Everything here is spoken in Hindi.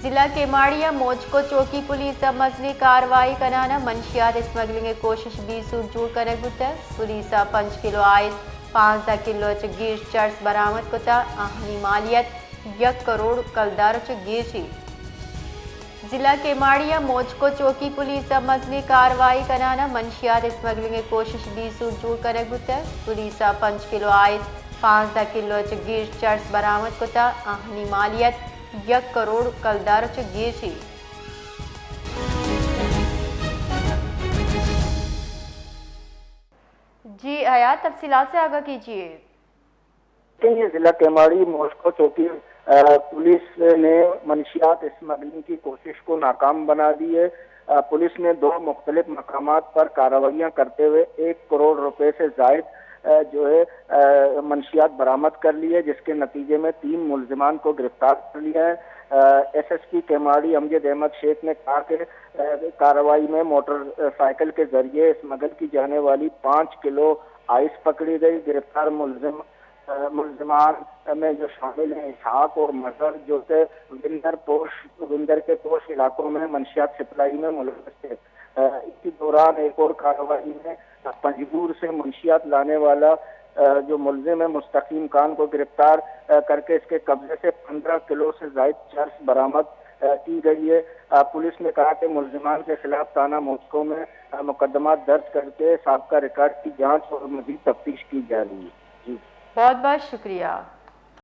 जिला केमाड़िया मोजको चौकी पुलिस मजली कार्रवाई कराना मंशियात स्मगलिंग कोशिश भी सूरजूर करे गुता पुलिस 5 किलो आयत 15 किलो गिर चर्स बरामद कुता आहनी मालियत 1 करोड़ कलदार गिरची। जिला केमाड़िया मोजको चौकी पुलिस मजली कार्रवाई कराना मंशियात स्मगलिंग कोशिश भी सूरजूर करे गुता पुलिस 5 किलो आयत 15 किलो गिर चर्स बरामद कुता आहनी मालियत 1 करोड़ कलदार गिरची। जी हयात तफसीलात से आगाह कीजिए। जिला केमाड़ी मोस्को चौकी पुलिस ने मंशियात स्मगलिंग की कोशिश को नाकाम बना दी है। पुलिस ने 2 मुख्तलिफ मकामात पर कार्रवाइयाँ करते हुए 1 करोड़ रुपए से जायद जो है मंशियात बरामद कर ली है, जिसके नतीजे में 3 मुल्जिमान को गिरफ्तार कर लिया है। एसएसपी केमाड़ी अमजद अहमद शेख ने कहा कि कार्रवाई में मोटरसाइकिल के जरिए स्मगल की जाने वाली 5 किलो आइस पकड़ी गई। गिरफ्तार मुल्जिमान में जो शामिल हैं इसहाक और मजहर, जो कि विंदर के पोश इलाकों में मंशियात सप्लाई में मुलव्वस थे। इसी दौरान एक और कार्रवाई में पंजगूर से मंशियात लाने वाला जो मुलजिम है मुस्तकीम खान को गिरफ्तार करके इसके कब्जे से 15 किलो से जायद चर्स बरामद की गई है। पुलिस ने कहा कि मुल्जिमान के खिलाफ थाना मोस्को में मुकदमा दर्ज करके साबका रिकॉर्ड की जांच और मजीद तफ्तीश की जा रही है। जी बहुत बहुत शुक्रिया।